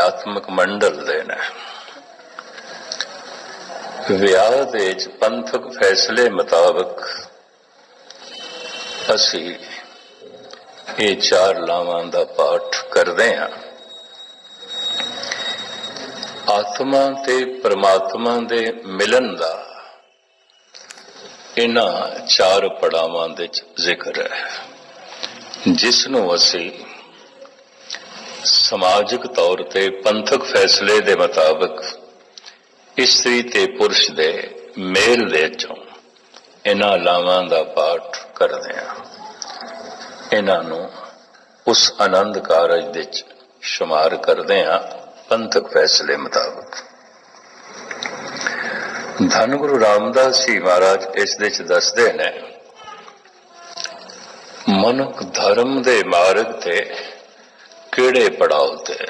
ਅਧਿਆਤਮਕ ਮੰਡਲ ਦੇ ਨੇ। ਵਿਆਹ ਦੇ ਵਿੱਚ ਪੰਥਕ ਫੈਸਲੇ ਮੁਤਾਬਕ ਅਸੀਂ ਇਹ 4 ਲਾਵਾਂ ਦਾ ਪਾਠ ਕਰਦੇ ਹਾਂ। ਆਤਮਾ ਤੇ ਪਰਮਾਤਮਾ ਦੇ ਮਿਲਨ ਦਾ ਇਹਨਾਂ 4 ਪੜਾਵਾਂ ਦੇ ਜ਼ਿਕਰ ਹੈ, ਜਿਸ ਨੂੰ ਅਸੀਂ ਸਮਾਜਿਕ ਤੌਰ ਤੇ ਪੰਥਕ ਫੈਸਲੇ ਦੇ ਮੁਤਾਬਕ ਇਸਤਰੀ ਤੇ ਪੁਰਸ਼ ਦੇ ਮੇਲ ਦੇ ਚੋਂ ਇਹਨਾਂ ਲਾਵਾਂ ਦਾ ਪਾਠ ਕਰਦੇ ਹਾਂ। ਇਹਨਾਂ ਨੂੰ ਉਸ ਆਨੰਦ ਕਾਰਜ ਦੇ ਵਿੱਚ ਸ਼ੁਮਾਰ ਕਰਦੇ ਹਾਂ ਪੰਥਕ ਫੈਸਲੇ ਮੁਤਾਬਕ। ਧੰਨ ਗੁਰੂ ਰਾਮਦਾਸ ਜੀ ਮਹਾਰਾਜ ਇਸ ਦੇ ਵਿੱਚ ਦੱਸਦੇ ਨੇ, ਮਨੁੱਖ ਧਰਮ ਦੇ ਮਾਰਗ ਤੇ ਕਿਹੜੇ ਪੜਾਅ ਤੇ।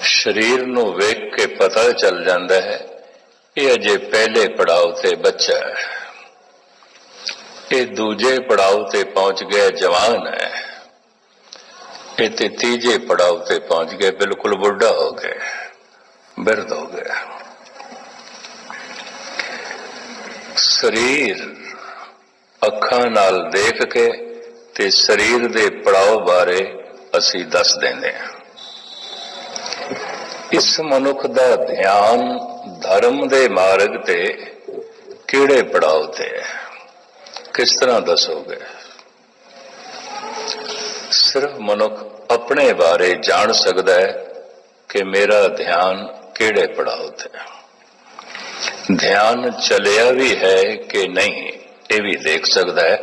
ਸਰੀਰ ਨੂੰ ਵੇਖ ਕੇ ਪਤਾ ਚੱਲ ਜਾਂਦਾ ਹੈ ਇਹ ਅਜੇ ਪਹਿਲੇ ਪੜਾਅ ਤੇ ਬੱਚਾ ਹੈ, ਇਹ ਦੂਜੇ ਪੜਾਅ ਤੇ ਪਹੁੰਚ ਗਿਆ ਜਵਾਨ ਹੈ, ਇਹ ਤੇ ਤੀਜੇ ਪੜਾਅ ਤੇ ਪਹੁੰਚ ਗਿਆ ਬਿਲਕੁਲ ਬੁੱਢਾ ਹੋ ਗਿਆ, ਬਿਰਧ ਹੋ ਗਿਆ। ਸਰੀਰ ਅੱਖਾਂ ਨਾਲ ਦੇਖ ਕੇ ਤੇ ਸਰੀਰ ਦੇ ਪੜਾਅ ਬਾਰੇ ਅਸੀਂ ਦੱਸ ਦਿੰਦੇ ਹਾਂ। ਇਸ ਮਨੁੱਖ ਦਾ ਧਿਆਨ ਧਰਮ ਦੇ ਮਾਰਗ ਤੇ ਕਿਹੜੇ ਪੜਾਅ ਤੇ ਹੈ, ਕਿਸ ਤਰ੍ਹਾਂ ਦੱਸੋਗੇ? ਸਿਰਫ ਮਨੁੱਖ ਆਪਣੇ ਬਾਰੇ ਜਾਣ ਸਕਦਾ ਹੈ ਕਿ ਮੇਰਾ ਧਿਆਨ ਕਿਹੜੇ ਪੜਾਅ ਤੇ ਹੈ। ਧਿਆਨ ਚਲਿਆ ਵੀ ਹੈ ਕਿ ਨਹੀਂ ਇਹ ਵੀ ਦੇਖ ਸਕਦਾ ਹੈ,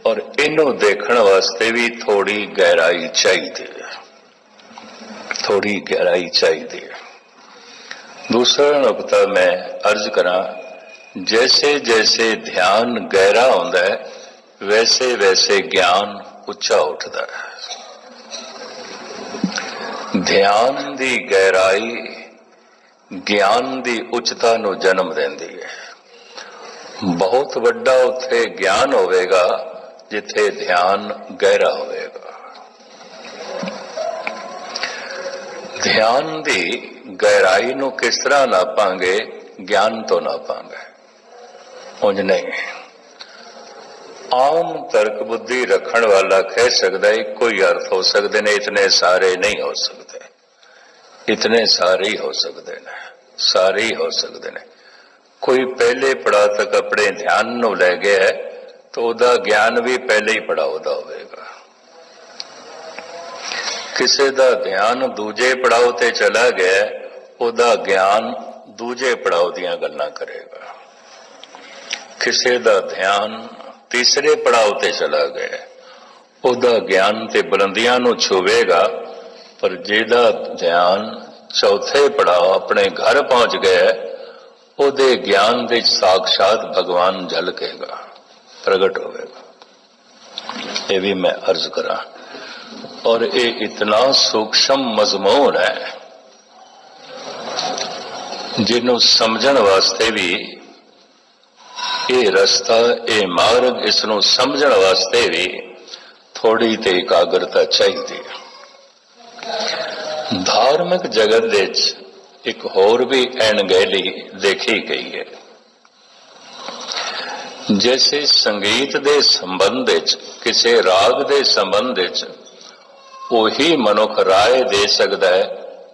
ਔਰ ਇਹਨੂੰ ਦੇਖਣ ਵਾਸਤੇ ਵੀ ਥੋੜੀ ਗਹਿਰਾਈ ਚਾਹੀਦੀ ਹੈ, ਥੋੜੀ ਗਹਿਰਾਈ ਚਾਹੀਦੀ ਹੈ। दूसरा नुकता मैं अर्ज करा, जैसे जैसे ध्यान गहरा होता है वैसे वैसे ज्ञान उच्चा उठता है। ध्यान दी गहराई ज्ञान दी उच्चता नूं जन्म देंदी है। बहुत वड्डा उत्थे ज्ञान होवेगा जिथे ध्यान गहरा होवेगा। ध्यान दी गहराई नूं किस तरह नापांगे? ज्ञान तो नापांगे, उंज नहीं। आम तर्क बुद्धि रखण वाला कह सकता है कोई अर्थ हो सकते ने, इतने सारे नहीं हो सकते, इतने सारे ही हो सकते ने, सारे ही हो सकते ने। कोई पहले पड़ा तक अपने ध्यान नूं लै गया है तो उहदा ज्ञान भी पहले ही पड़ा उहदा होवेगा। किसी का ध्यान दूजे पड़ाव ते चला गया, उहदा ज्ञान दूजे पड़ाव दीयां गल्लां करेगा। किसी का ध्यान तीसरे पड़ाव ते चला गया, उहदा ज्ञान ते बुलंदियां नूं छुवेगा। पर जिहदा ध्यान चौथे पड़ाव अपने घर पहुंच गया, उहदे ज्ञान दे साक्षात भगवान झलकेगा, प्रगट होवेगा। ये भी मैं अर्ज करा, और ये इतना सूक्ष्म मजमून है जिन्हों समझण वास्ते भी ये रस्ता, ये मार्ग, इसनों समझण वास्ते भी थोड़ी ते एकाग्रता चाहिए। धार्मिक जगत दे एक होर भी अणगहली देखी गई है। जैसे संगीत दे संबंध किसी राग दे संबंध उही मनुख राय दे सकता है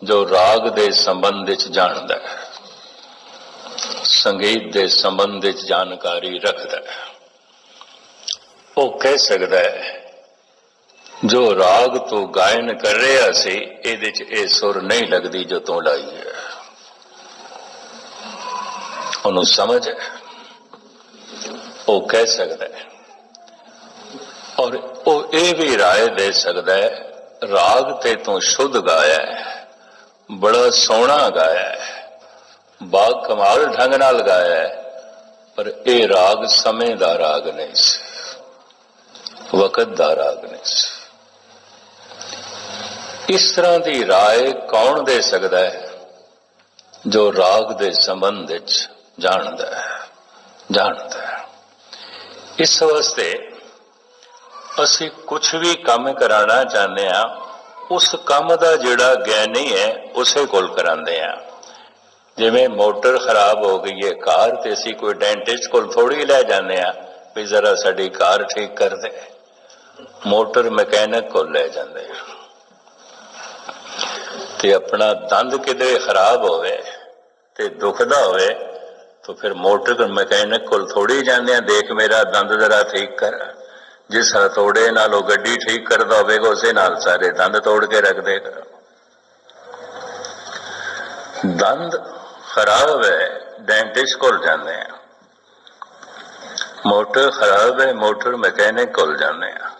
जो राग दे संबंध जानता है, संगीत दे संबंध जानकारी रखता है। वो कह सकता है जो राग तो गायन कर रहा सी इहदे च ये सुर नहीं लगती जो तू लाई है, उन्होंने समझ है, वो कह सकता है। और वो ये भी राय दे सकता है राग ते तू शुद्ध गाया है, बड़ा सोहना गाया है, बा कमाल ढंग नाल गाया है, पर यह राग समय दा राग नहीं सी, वक़्त दा राग नहीं सी। इस तरह की राय कौन दे सकता है? जो राग दे संबंध जानता है। इस वास्ते असी कुछ भी काम कराना चाहते हाँ, उस काम का जिहड़ा ज्ञानी है उसे कोल करांदे आ। जिवें मोटर खराब हो गई है कार, तो असीं कोई डेंटिस्ट कोल थोड़ी लै जाने आ भी जरा साडी कार ठीक कर दे, मोटर मैकेनिक कोल लै जांदे आ। ते अपना दंद किधरे खराब होवे ते दुखदा होवे तो फिर मोटर मैकेनिक कोल थोड़ी जाने, देख मेरा दंद जरा ठीक कर। जिस हथौड़े नाल गड्डी ठीक करता होवेगा उसे नाल सारे दंद तोड़ के रख देगा। दंद खराब है डेंटिस्ट कोल जाने हैं, मोटर खराब है मोटर मैकेनिक कोल जाने हैं।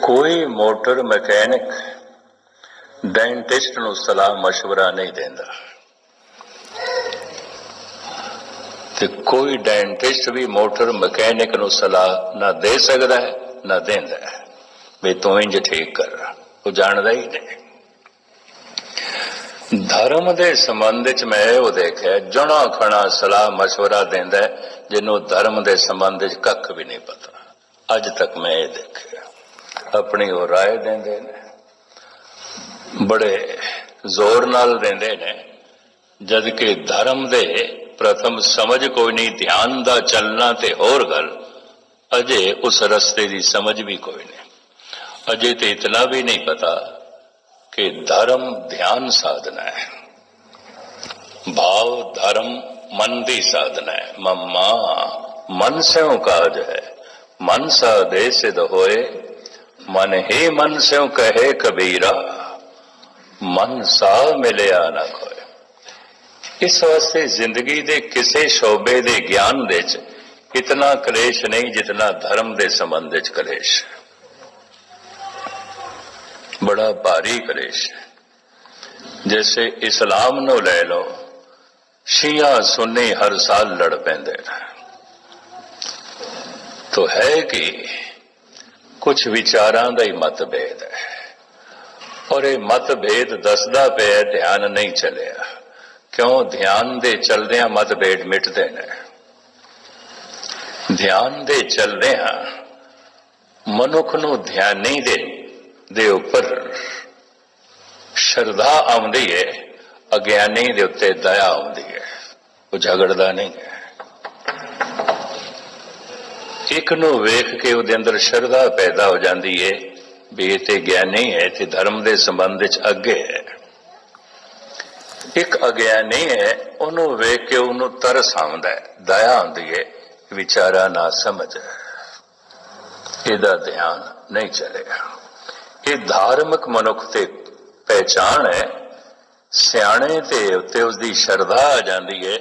कोई मोटर मैकेनिक डेंटिस्ट नूं सलाह मशवरा नहीं देंदा, ते कोई डेंटिस्ट भी मोटर मैकेनिक नूं सलाह ना दे सकता है ना देंदा है भी तू इंज ठीक कर, वो जानदा ही नहीं। धर्म के संबंध च मैं वो देखा जना खना सलाह मशवरा देंदा है जिन्हों धर्म के संबंध च कख भी नहीं पता। अज तक मैं ये देखा अपनी वो राय देंदे ने, बड़े जोर नाल देंदे ने, जबकि धर्म दे प्रथम समझ कोई नहीं, ध्यान दा चलना ते होर गल, अजे उस रस्ते की समझ भी कोई नहीं। अजे तो इतना भी नहीं पता कि धर्म ध्यान साधना है, भाव धर्म मन की साधना है। मम्मा मन स्यों काज है, मन साधे सिद्ध होए, मन ही मन स्यों कहे कबीरा, मन सा मिलिया ना खोए। इस वास्ते जिंदगी दे किसी शोबे दे ज्ञान दे इतना कलेश नहीं जितना धर्म के संबंध च कलेश है, बड़ा भारी कलेश है। जैसे इस्लाम नो ले लो, शिया सुन्नी हर साल लड़ पैंदे तो है कि कुछ विचारां दा ही मतभेद है, और ये मतभेद दसदा पे ध्यान नहीं चलिया। क्यों? ध्यान दे चलदियां मतभेद मिटदे ने। ध्यान दे चलदियां मनुख नूं ध्यानी दे उपर श्रद्धा आउंदी है, अज्ञानी दे उत्ते दया आउंदी है, वो झगड़दा नहीं है। एक नूं वेख के उहदे अंदर श्रद्धा पैदा हो जाती है भी ये ते ज्ञानी है ते धर्म दे संबंध च अगे है। एक अज्ञानी है, उन्होंने वेख के उन्होंने तरस आउंदा है, दया आउंदी है, विचारा ना समझ इहदा ध्यान नहीं चलेगा। ये धार्मिक मनुख ते पहचान है। सियाणे ते उत्ते उसदी श्रद्धा आ जाती है,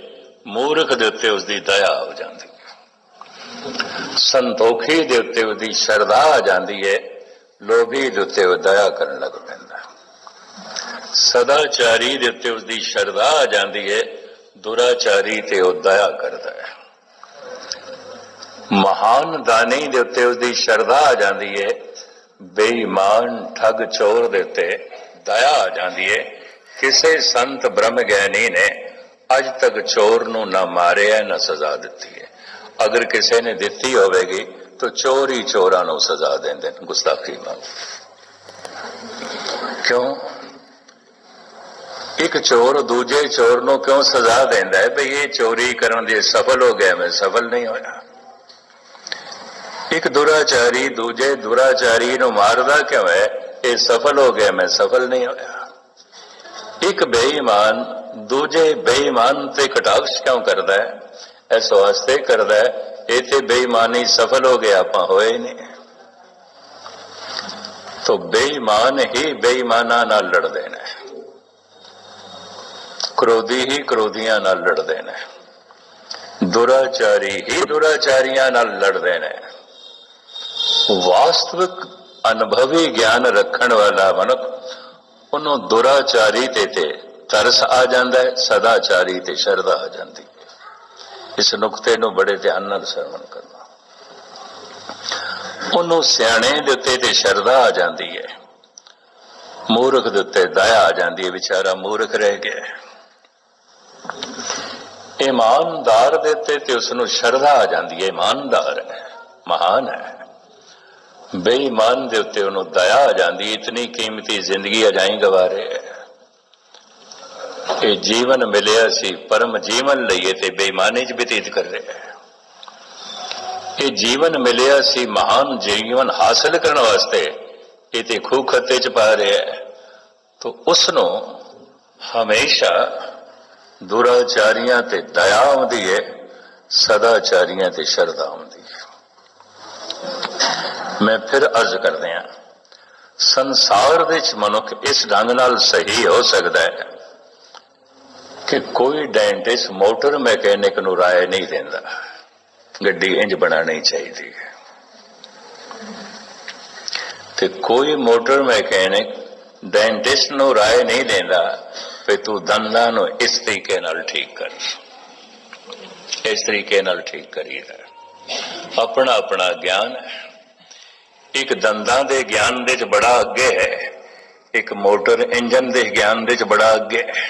मूर्ख दे उत्ते उसदी दया हो जाती है, संतोखी दे उत्ते उसदी श्रद्धा आ जाती है, लोभी दे उत्ते वो दया करन लग पैंदा, सदाचारी दे उत्ते उसदी श्रद्धा आ जाती है, दुराचारी ते वो दया करता है। महान दानी दे उत्ते उसदी श्रद्धा आ जाती है, बेईमान ठग चोर दे उत्ते दया आ जाती है। किसी संत ब्रह्म ज्ञानी ने अज तक चोर नूं ना मारिया ना सजा दी है। अगर किसी ने दी होगी तो चोर ही चोरां नूं सजा देंदे ने, गुस्ताखी नाल। क्यों? एक चोर दूजे चोर नूं क्यों सजा देंदा है भी ये चोरी करन दे सफल हो गया, मैं सफल नहीं होया। एक दुराचारी दूजे दुराचारी नूं मारदा क्यों है, ये सफल हो गया, मैं सफल नहीं होया। एक बेईमान दूजे बेईमान ते कटाक्ष क्यों करता है? इस वास्ते करता है ये ते बेईमानी सफल हो गया, आप होए ही नहीं। तो बेईमान ही बेईमाना नाल लड़दे ने, क्रोधी ही क्रोधियां नाल लड़दे ने, दुराचारी ही दुराचारियां नाल लड़दे ने। वास्तविक अनुभवी ज्ञान रखण वाला मनुख उन्होंने दुराचारी ते तरस आ जाता है, सदाचारी ते श्रद्धा आ जाती है। इस नुकते नूं बड़े ध्यान नाल श्रवण करना। उन्होंने सियाणे दे उत्ते ते श्रद्धा आ जाती है, मूर्ख दे उत्ते दया आ जाती है, बेचारा मूर्ख रह गया। ईमानदार दे उत्ते ते उसनूं श्रद्धा आ जाती है, ईमानदार है, महान है। बेईमान दे उत्ते उन्होंने दया आ जाती, इतनी कीमती जिंदगी अजाई गवारे, ये जीवन मिलिया सी परम जीवन लईए ते बेईमानी च बतीत कर रहे हैं। ये जीवन मिलिया सी महान जीवन हासिल करने वास्ते ये ते खूह खत्ते च पा रहे है, तो उसनों हमेशा दुराचारियां ते दया आउंदी है, सदाचारियां ते शरधा आउंदी है। मैं फिर अर्ज कर दिया, संसार विच मनुख इस ढंग नाल सही हो सकता है कि कोई डेंटिस्ट मोटर मैकेनिक नूं राय नहीं देंदा गड्डी इंज बनानी चाहिए, ते कोई मोटर मैकेनिक डेंटिस्ट नूं राय नहीं देंदा भी तू दंदां नूं इस तरीके नाल ठीक कर, इस तरीके नाल ठीक करीदा। अपना अपना ज्ञान है, एक दंदां दे ज्ञान दे च बड़ा अगे है, एक मोटर इंजन दे ज्ञान दे च बड़ा अगे है,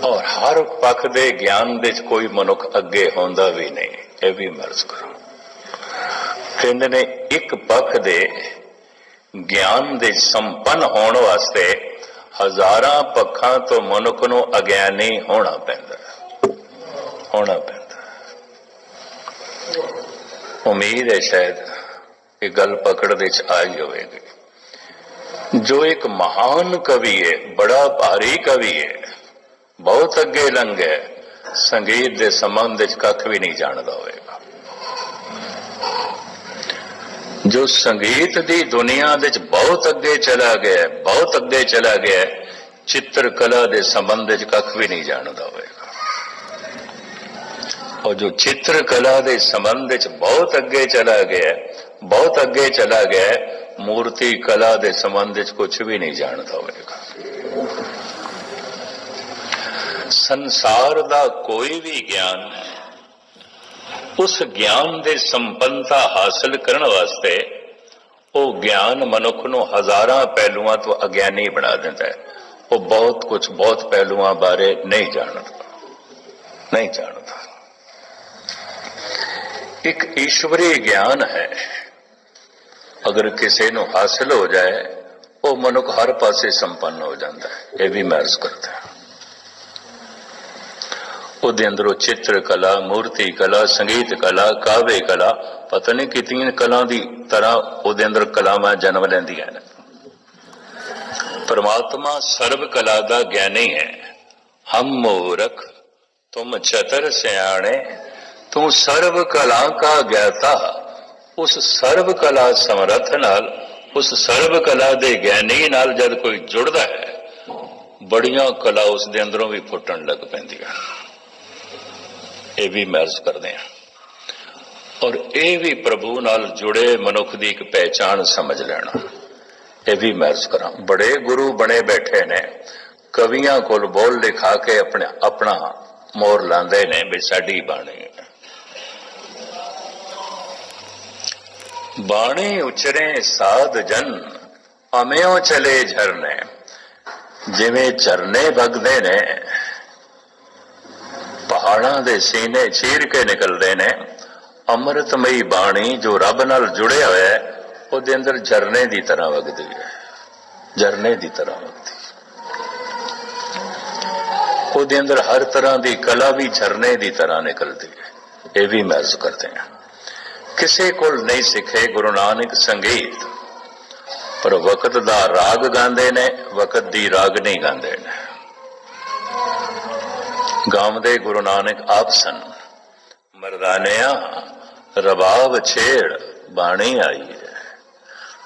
और हर पक्ष दे ज्ञान दे च कोई मनुख अगे होंदा भी नहीं। यह भी मर्ज करो, कहंदे ने एक पक्ष दे ज्ञान दे संपन्न होने वास्ते हजारां पक्षां तो मनुख नूं अज्ञानी होना पैंदा, होना पैंदा। उम्मीद है शायद ये गल पकड़ दे च आई होवेगी। जो एक महान कवि है, बड़ा भारी कवि है, बहुत अगे लंघ है, संगीत के संबंध कख भी नहीं जानता होगा। जो संगीत की दुनिया बहुत अगे चला गया, बहुत अगे चला गया, चित्रकला के संबंध कख भी नहीं जानता होगा। और जो चित्रकला के संबंध बहुत अगे चला गया, बहुत अगे चला गया, मूर्ति कला के संबंध कुछ भी नहीं जानता होगा। संसार का कोई भी ज्ञान उस ज्ञान दे संपन्नता हासिल करने वास्ते वो ज्ञान मनुख नूं हजारां पहलुआं तो अज्ञानी बना देता है। वो बहुत कुछ बहुत पहलुआं बारे नहीं जानता, नहीं जानता। एक ईश्वरी ज्ञान है, अगर किसी नूं हासिल हो जाए वो मनुख हर पासे संपन्न हो जाता है। यह भी महर्ज करता है। ਉਹਦੇ ਅੰਦਰੋਂ चित्र कला, मूर्ति कला, संगीत कला, काव्य कला, पता नहीं कितनी कला की तरह ਉਹਦੇ अंदर कलावां जन्म लैंदियां ने। परमात्मा सर्व कला का ज्ञानी है। हम मूर्ख तुम चतर सियाणे, तू सर्व कला का ज्ञाता। उस सर्व कला समर्थ नाल, उस सर्व कला दे ज्ञानी नाल जब कोई जुड़दा है, बड़ियां कला उसके अंदरों भी फुटन लग पैंदियां। ये भी महर्ज करते हैं। और ये भी प्रभु नाल जुड़े मनुख की एक पहचान समझ लेना। ये भी महर्ज करा। बड़े गुरु बने बैठे ने, कवियां कोल बोल लिखा के अपने अपना मोर लांदे ने भी साडी बाणी। बाणी उचरे साध जन, अम्यों चले झरने। जिवें झरने भगदे ने, पहाड़ां दे सीने चीर के निकलते ने, अमृतमयी बाणी जो रब नाल जुड़े हुए है, उसदे अंदर झरने की तरह वगदी है, झरने की तरह वगदी। उसदे अंदर हर तरह की कला भी झरने की तरह निकलती है। ये भी महर्ज करते हैं। किसी को नहीं सीखे गुरु नानक संगीत, पर वक्त दा राग गांदे ने, वक्त दी राग नहीं गांदे ने। गावदे गुरु नानक आप सन, मरदानिया रबाब छेड़ बाणी आई है।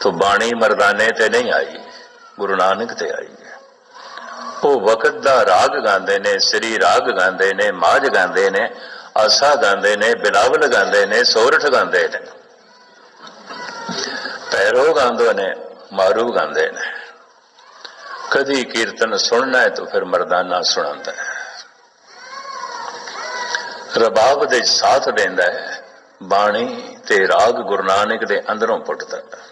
तो बाणी मरदाने ते नहीं आई, गुरु नानक ते आई है। वो वक्त दा राग गांदे ने, श्री राग गांदे ने, माज गांदे ने, आसा गांदे ने, बिलावल गांदे ने, सोरठ गांदे ने, पैरो गांदे ने, मारू गांदे ने। कदी कीर्तन सुनना है तो फिर मरदाना सुनाता है, रबाब दे साथ देंदा है। बाणी ते राग गुरु नानक दे अंदरों पुटता है।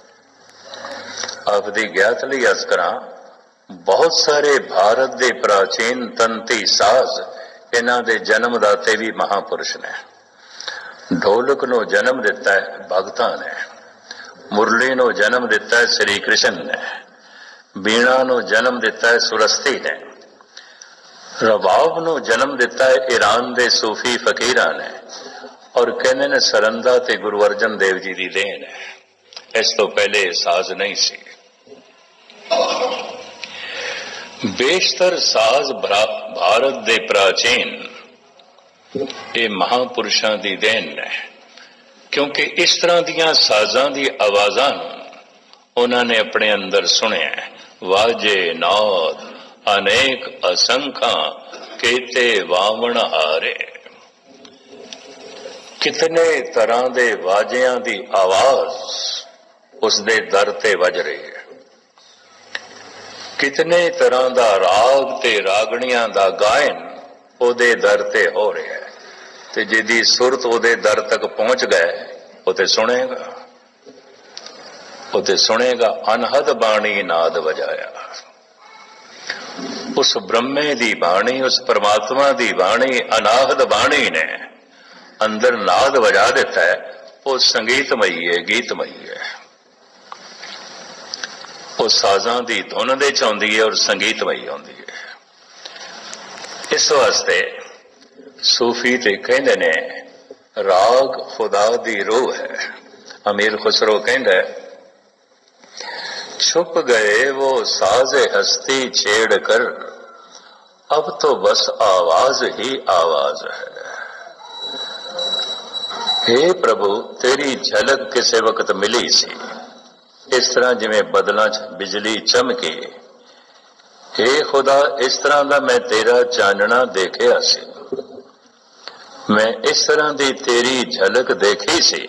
आपदी ज्ञात लई अर्ज करा, बहुत सारे भारत दे प्राचीन तंती साज इन्हां दे जन्मदाते भी महापुरुष ने। ढोलक नूं जन्म दिता है भगतां ने, ਮੁਰਲੀ ਨੂੰ ਜਨਮ ਦਿੱਤਾ ਹੈ ਸ੍ਰੀ ਕ੍ਰਿਸ਼ਨ ਨੇ, ਵੀਣਾ ਨੂੰ ਜਨਮ ਦਿੱਤਾ ਹੈ ਸੁਰਸਤੀ ਨੇ, ਰਬਾਬ ਨੂੰ ਜਨਮ ਦਿੱਤਾ ਹੈ ਈਰਾਨ ਦੇ ਸੂਫੀ ਫਕੀਰਾਂ ਨੇ, ਔਰ ਕਹਿੰਦੇ ਨੇ ਸਰੰਦਾ ਤੇ ਗੁਰੂ ਅਰਜਨ ਦੇਵ ਜੀ ਦੀ ਦੇਣ ਹੈ। ਇਸ ਤੋਂ ਪਹਿਲੇ ਸਾਜ਼ ਨਹੀਂ ਸੀ। ਬੇਸ਼ਤਰ ਸਾਜ਼ ਭਾਰਤ ਦੇ ਪ੍ਰਾਚੀਨ ਇਹ ਮਹਾਂਪੁਰਸ਼ਾਂ ਦੀ ਦੇਣ ਹੈ, ਕਿਉਂਕਿ ਇਸ ਤਰ੍ਹਾਂ ਦੀਆਂ ਸਾਜ਼ਾਂ ਦੀ ਆਵਾਜ਼ਾਂ ਨੂੰ ਉਹਨਾਂ ਨੇ ਆਪਣੇ ਅੰਦਰ ਸੁਣਿਆ। ਵਾਜੇ ਨਾਦ ਅਨੇਕ ਅਸੰਖਾਂ ਕੀਤੇ ਵਾਵਣ ਹਾਰੇ। ਕਿਤਨੇ ਤਰ੍ਹਾਂ ਦੇ ਵਾਜਿਆਂ ਦੀ ਆਵਾਜ਼ ਉਸ ਦੇ ਦਰ ਤੇ ਵੱਜ ਰਹੀ ਹੈ, ਕਿਤਨੇ ਤਰ੍ਹਾਂ ਦਾ ਰਾਗ ਤੇ ਰਾਗਣੀਆਂ ਦਾ ਗਾਇਨ ਉਹਦੇ ਦਰ ਤੇ ਹੋ ਰਿਹਾ ਹੈ, ਤੇ ਜਿਹਦੀ ਸੁਰਤ ਉਹਦੇ ਦਰ ਤੱਕ ਪਹੁੰਚ ਗਏ ਉਹ ਤੇ ਸੁਣੇਗਾ, ਉਹ ਤੇ ਸੁਣੇਗਾ। ਅਨਹਦ ਬਾਣੀ ਨਾਦ ਵਜਾਇਆ। ਉਸ ਬ੍ਰਹਮੇ ਦੀ ਬਾਣੀ, ਉਸ ਪਰਮਾਤਮਾ ਦੀ ਬਾਣੀ, ਅਨਾਹਦ ਬਾਣੀ ਨੇ ਅੰਦਰ ਨਾਦ ਵਜਾ ਦਿੱਤਾ ਹੈ। ਉਹ ਸੰਗੀਤਮਈ ਹੈ, ਗੀਤਮਈ ਹੈ। ਉਹ ਸਾਜ਼ਾਂ ਦੀ ਧੁਨ ਦੇ ਚ ਆਉਂਦੀ ਹੈ ਔਰ ਸੰਗੀਤਮਈ ਆਉਂਦੀ ਹੈ। ਇਸ ਵਾਸਤੇ ਸੂਫੀ ਤੇ ਕਹਿੰਦੇ ਨੇ ਰਾਗ ਖੁਦਾ ਦੀ ਰੂਹ ਹੈ। ਅਮੀਰ ਖੁਸਰੋ ਕਹਿੰਦਾ ਛੁਪ ਗਏ वो साज़े हस्ती छेड़ कर अब तो बस आवाज ही आवाज है। हे प्रभु तेरी झलक किसे वक्त मिली सी, इस तरह जिवें बदलां च बिजली चमके। हे खुदा इस तरह दा मैं तेरा चानना देखिया सी, मैं इस तरह दी तेरी झलक देखी सी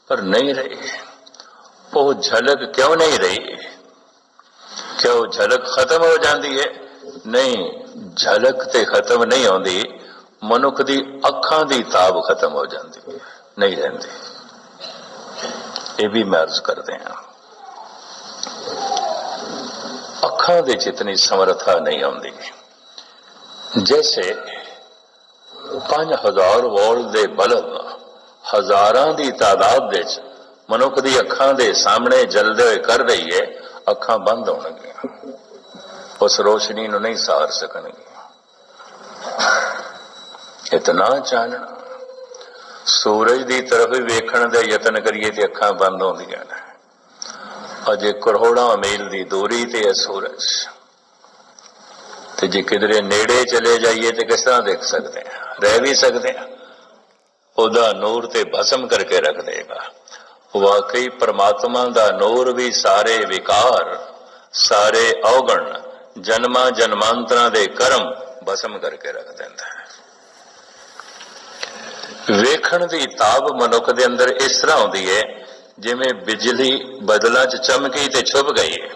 पर नहीं रही। वो झलक क्यों नहीं रही? क्या वो झलक खत्म हो जाती है? नहीं, झलक ते खत्म नहीं होती, मनुख दी अखां दी ताब खत्म हो जाती है, नहीं रहती। ये भी मैं अर्ज करते हैं, अखां दे जितनी समर्था नहीं आती। जैसे 5000 वोल्ट दे बल्ब हजारां दी तादाद दे मनुख दी अखां दे सामने जलदे हुए कर रही है, अखां बंद होणगियां, उस रोशनी नूं नहीं सार सकणगियां। इतना चानना सूरज की तरफ भी वेखण दे यतन करिए तो अखां बंद होंदियां ने। अजे करोड़ां मील की दूरी ते है सूरज, ते जे किधरे नेड़े चले जाइए तो किस तरह देख सकते हैं? रह भी सकते हैं। ओदा नूर ते भस्म करके रख देगा। वाकई परमात्मा दा नूर भी सारे विकार, सारे अवगण, जन्मां जन्मांतरां दे कर्म भस्म करके रख देंदा है। वेखण दी ताब मनुख दे अंदर इस तरह होंदी है जिवें बिजली बदलां च चमकी ते छुप गई है।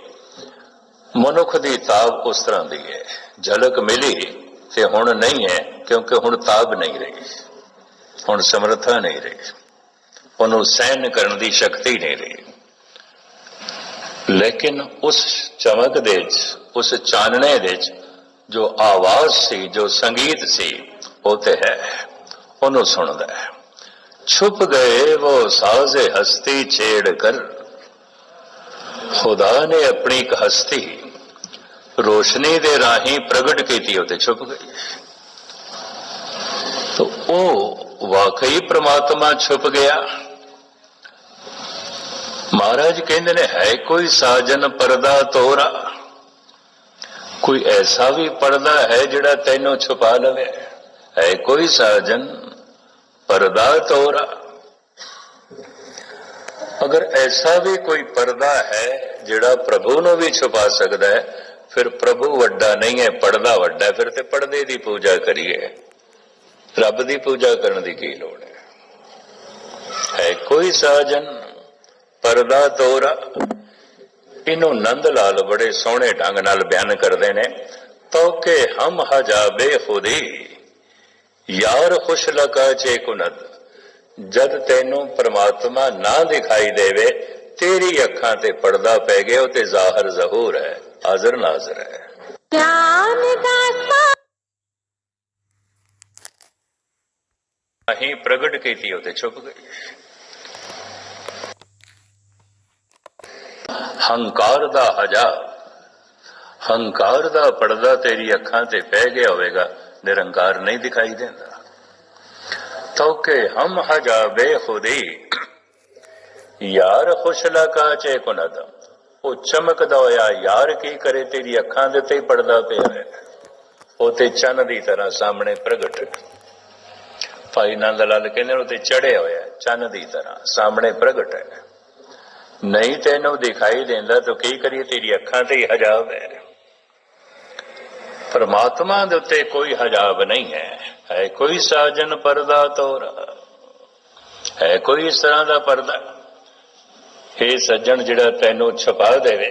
मनुख दी ताब उस तरह दी है। झलक मिली ते हुण नहीं है, क्योंकि हुण ताब नहीं रही, हुण समर्था नहीं रही, उन्होंने सहन करने की शक्ति नहीं रही। लेकिन उस चमक दे, उस चानने दे जो आवाज सी, जो संगीत सी, वो तो है, उन्होंने सुनता है। छुप गए वो साज़े हस्ती छेड़ कर, खुदा ने अपनी एक हस्ती रोशनी दे राही प्रगट की, होते छुप गई। तो वो वाकई परमात्मा छुप गया। महाराज कहते ने है कोई साजन परदा तोरा, कोई ऐसा भी पर्दा है जिहड़ा तैनों छुपा लवे? है कोई साजन परदा तोरा? अगर ऐसा भी कोई पर्दा है जिहड़ा प्रभु नूं भी छुपा सकता है, फिर प्रभु वड्डा नहीं है, पर्दा वड्डा है। फिर ते पर्दे की पूजा करिए, रब की पूजा करने की की लोड़ है कोई साजन परदा तोरा। इनू नंद लाल बड़े सोहने ढंग नाल बयान करते हैं। तो के हम हजाबे खुदी यार खुश लका चे कुनद, जद तेनू परमात्मा ना दिखाई देवे, तेरी अखां ते पर्दा पै गया, ते जाहिर जहूर है, हाजर नाजर है। अहीं प्रगट की होते छुप गई। ਹੰਕਾਰ ਦਾ ਹਜਾਬ, ਹੰਕਾਰ ਦਾ ਪਰਦਾ ਤੇਰੀ ਅੱਖਾਂ ਤੇ ਪੈ ਗਿਆ ਹੋਵੇਗਾ, ਨਿਰੰਕਾਰ ਨਹੀਂ ਦਿਖਾਈ ਦਿੰਦਾ। ਤੋ ਕਿ ਹਮ ਹਜਾਬੇ ਖੁਦੀ ਯਾਰ ਖੁਸ਼ਲਾ ਕਾਚੇ ਕੁਨਦ, ਉਹ ਚਮਕਦਾ ਹੋਇਆ ਯਾਰ ਕੀ ਕਰੇ, ਤੇਰੀ ਅੱਖਾਂ ਦੇ ਉੱਤੇ ਪਰਦਾ ਪਿਆ ਹੈ, ਉਹ ਤੇ ਚੰਨ ਦੀ ਤਰ੍ਹਾਂ ਸਾਹਮਣੇ ਪ੍ਰਗਟ। ਭਾਈ ਨੰਦ ਲਾਲ ਕਹਿੰਦੇ ਉਹ ਤੇ ਚੜਿਆ ਹੋਇਆ ਚੰਨ ਦੀ ਤਰ੍ਹਾਂ ਸਾਹਮਣੇ ਪ੍ਰਗਟ ਹੈ, ਨਹੀਂ ਤੈਨੂੰ ਦਿਖਾਈ ਦਿੰਦਾ ਤਾਂ ਕੀ ਕਰੀਏ, ਤੇਰੀ ਅੱਖਾਂ ਤੇ ਹੀ ਹਜਾਬ ਹੈ। ਪਰਮਾਤਮਾ ਦੇ ਉੱਤੇ ਕੋਈ ਹਜਾਬ ਨਹੀਂ ਹੈ। ਹੈ ਕੋਈ ਸਾਜਨ ਪਰਦਾ ਤੋਰਾ, ਹੈ ਕੋਈ ਇਸ ਤਰ੍ਹਾਂ ਦਾ ਪਰਦਾ, ਇਹ ਸੱਜਣ ਜਿਹੜਾ ਤੈਨੂੰ ਛੁਪਾ ਦੇਵੇ।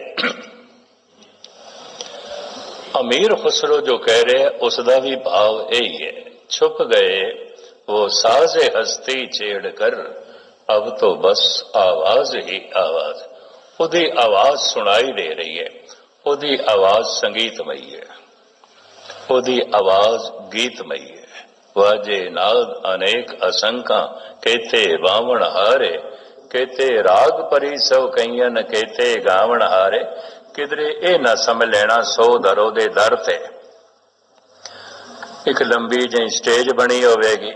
ਅਮੀਰ ਖੁਸਰੋ ਜੋ ਕਹਿ ਰਿਹਾ ਉਸ ਦਾ ਵੀ ਭਾਵ ਇਹੀ ਹੈ, ਛੁਪ ਗਏ वो साज़े हस्ती छेड़ कर, अब तो बस आवाज ही आवाज। ਉਹਦੀ ਆਵਾਜ਼ ਸੁਣਾਈ ਦੇ ਰਹੀ ਹੈ, ਉਹਦੀ ਆਵਾਜ਼ ਸੰਗੀਤਮਈ ਹੈ, ਉਹਦੀ ਆਵਾਜ਼ ਗੀਤਮਈ ਹੈ। ਵਾਜੇ ਨਾਦ ਅਨੇਕ ਅਸੰਖਾਂ, ਕੇਤੇ ਬਾਵਣ ਹਾਰੇ, ਕੇਤੇ ਰਾਗ ਪਰੀ ਸਭ ਕਈਆਂ, ਕੇਤੇ ਗਾਵਣ ਹਾਰੇ। ਕਿਧਰੇ ਇਹ ਨਾ ਸਮਝ ਲੈਣਾ ਸੋ ਦਰੋ ਦੇ ਦਰ ਤੇ ਇੱਕ ਲੰਬੀ ਜਿਹੀ ਸਟੇਜ ਬਣੀ ਹੋਵੇਗੀ,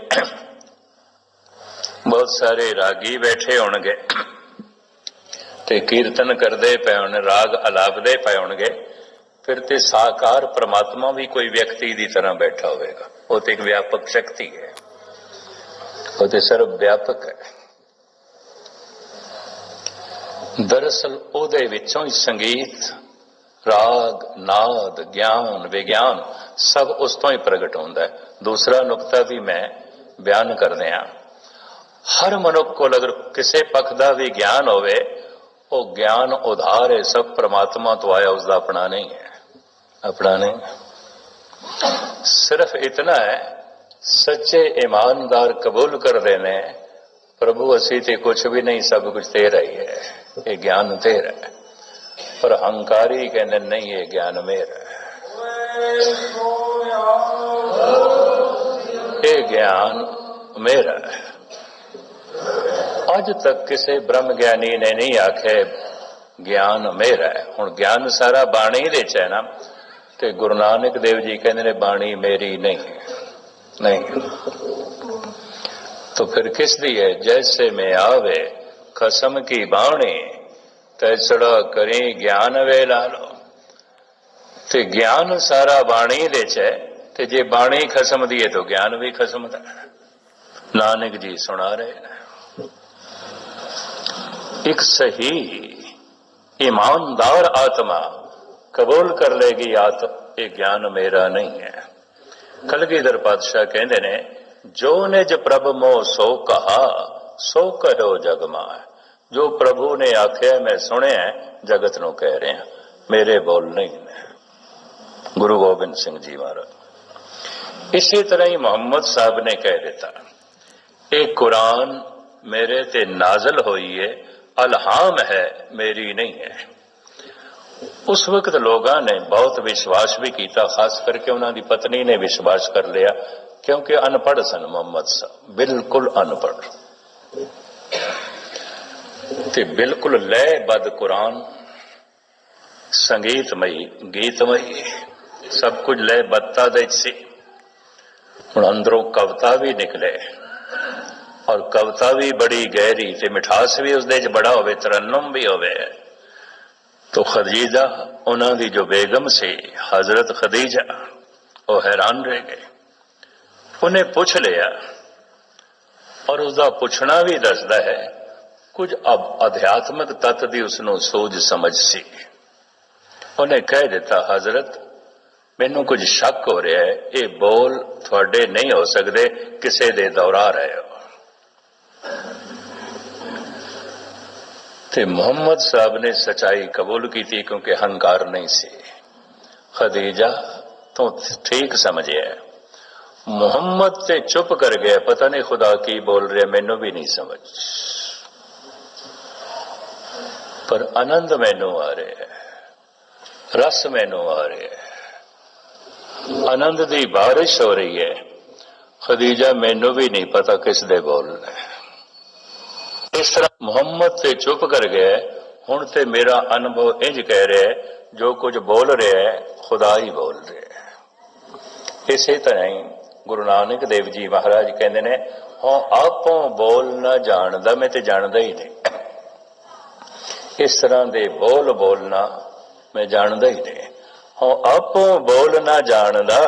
ਬਹੁਤ ਸਾਰੇ ਰਾਗੀ ਬੈਠੇ ਹੋਣਗੇ ਤੇ ਕੀਰਤਨ ਕਰਦੇ ਪਏ ਹੋਣ, ਰਾਗ ਅਲਾਪਦੇ ਪਏ ਹੋਣਗੇ, ਫਿਰ ਤੇ ਸਾਕਾਰ ਪ੍ਰਮਾਤਮਾ ਵੀ ਕੋਈ ਵਿਅਕਤੀ ਦੀ ਤਰ੍ਹਾਂ ਬੈਠਾ ਹੋਵੇਗਾ। ਉਹ ਤੇ ਇੱਕ ਵਿਆਪਕ ਸ਼ਕਤੀ ਹੈ, ਉਹ ਤੇ ਸਰਵ ਵਿਆਪਕ ਹੈ। ਦਰਅਸਲ ਉਹਦੇ ਵਿੱਚੋਂ ਹੀ ਸੰਗੀਤ, ਰਾਗ, ਨਾਦ, ਗਿਆਨ, ਵਿਗਿਆਨ ਸਭ ਉਸ ਤੋਂ ਹੀ ਪ੍ਰਗਟ ਹੁੰਦਾ ਹੈ। ਦੂਸਰਾ ਨੁਕਤਾ ਵੀ ਮੈਂ ਬਿਆਨ ਕਰਦੇ ਹਾਂ, ਹਰ ਮਨੁੱਖ ਕੋਲ ਅਗਰ ਕਿਸੇ ਪੱਖ ਦਾ ਵੀ ਗਿਆਨ ਹੋਵੇ, ਉਹ ਗਿਆਨ ਉਧਾਰ ਹੈ, ਸਭ ਪ੍ਰਮਾਤਮਾ ਤੋਂ ਆਇਆ, ਉਸਦਾ ਆਪਣਾ ਨਹੀਂ ਹੈ, ਆਪਣਾ ਨਹੀਂ। ਸਿਰਫ ਇਤਨਾ ਹੈ, ਸੱਚੇ ਈਮਾਨਦਾਰ ਕਬੂਲ ਕਰਦੇ ਨੇ, ਪ੍ਰਭੂ ਅਸੀਂ ਤੇ ਕੁਛ ਵੀ ਨਹੀਂ, ਸਭ ਕੁਝ ਤੇਰਾ ਹੀ ਹੈ, ਇਹ ਗਿਆਨ ਤੇਰਾ ਹੈ। ਪਰ ਹੰਕਾਰੀ ਕਹਿੰਦੇ ਨਹੀਂ, ਇਹ ਗਿਆਨ ਮੇਰਾ ਹੈ, ਇਹ ਗਿਆਨ ਮੇਰਾ ਹੈ। ਅੱਜ ਤੱਕ ਕਿਸੇ ਬ੍ਰਹਮ ਗਿਆਨੀ ਨੇ ਨਹੀਂ ਆਖਿਆ ਗਿਆਨ ਮੇਰਾ ਹੈ। ਹੁਣ ਗਿਆਨ ਸਾਰਾ ਬਾਣੀ ਦੇ ਚ ਹੈ ਨਾ, ਤੇ ਗੁਰੂ ਨਾਨਕ ਦੇਵ ਜੀ ਕਹਿੰਦੇ ਨੇ ਬਾਣੀ ਮੇਰੀ ਨਹੀਂ ਹੈ, ਨਹੀਂ। तो फिर किस दी है, जैसे में आवे खसम की बाणी, तैसड़ा करी ज्ञान वे लालो। ते ज्ञान सारा बाणी दे च है, ते जे बाणी खसम दी है तो ज्ञान भी खसम दा। नानक जी सुना रहे हैं, एक सही ईमानदार आत्मा कबूल कर लेगी ये ज्ञान मेरा नहीं है। कलगीधर पातशाह कहते ने, जो निज प्रभ मोह सो कहा, सो कहो जग माय। जो प्रभु ने आख्या मैं सुने, जगत नो कह रहे हैं, मेरे बोल नहीं ने। गुरु गोबिंद सिंह जी महाराज इसी तरह ही मोहम्मद साहब ने कह दिता, एक कुरान मेरे ते नाजल होई है, अलहाम है, मेरी नहीं है। उस वक्त लोगों ने बहुत विश्वास भी किया, खास करके उन्होंने पत्नी ने विश्वास कर लिया, क्योंकि अनपढ़ सन मोहम्मद साहब, बिल्कुल अनपढ़, ते बिल्कुल लयबद्ध कुरान, संगीतमयी, गीतमयी, सब कुछ लयबद्धता दे सी। हुण अंदरों कविता भी निकले, और कविता भी बड़ी गहरी, ते मिठास भी उस दे च बड़ा होवे, तरन्नुम भी होवे। तो खदीजा उन्हां दी जो बेगम सी, हजरत खदीजा, वो हैरान रह गए। उन्हें पूछ लिया, और उसका पुछना भी दसदा है कुछ अब अध्यात्मक तत्व की उसनों सूझ समझ सी। उन्हें कह दिता, हजरत मैनू कुछ शक हो रहा है, ये बोल थोड़े नहीं हो सकते, किसी दे दोहरा रहे हो। ते मोहम्मद साहब ने सच्चाई कबूल की थी, क्योंकि हंकार नहीं सी। खदीजा तो ठीक समझे, मोहम्मद से चुप कर गया, पता नहीं खुदा की बोल रहे, मैनू भी नहीं समझ, पर आनंद मैनू आ रहे है, रस मैनू आ रहे है, आनंद की बारिश हो रही है। खदीजा मैनू भी नहीं पता किस दे बोल रहे। इस तरह मोहम्मद से चुप कर गए, ਹੁਣ ਤੇ ਮੇਰਾ ਅਨੁਭਵ ਇੰਜ ਕਹਿ ਰਿਹਾ ਹੈ, ਜੋ ਕੁਝ ਬੋਲ ਰਿਹਾ ਹੈ ਖੁਦਾ ਹੀ ਬੋਲ ਰਿਹਾ ਹੈ। ਇਸੇ ਤਰ੍ਹਾਂ ਹੀ ਗੁਰੂ ਨਾਨਕ ਦੇਵ ਜੀ ਮਹਾਰਾਜ ਕਹਿੰਦੇ ਨੇ, ਹਾਂ ਆਪੋਂ ਬੋਲ ਨਾ ਜਾਣਦਾ, ਮੈਂ ਤੇ ਜਾਣਦਾ ਹੀ ਨਹੀਂ। ਇਸ ਤਰ੍ਹਾਂ ਦੇ ਬੋਲਣਾ ਮੈਂ ਜਾਣਦਾ ਹੀ ਨਹੀਂ। ਹਾਂ ਆਪੋਂ ਬੋਲ ਨਾ ਜਾਣਦਾ,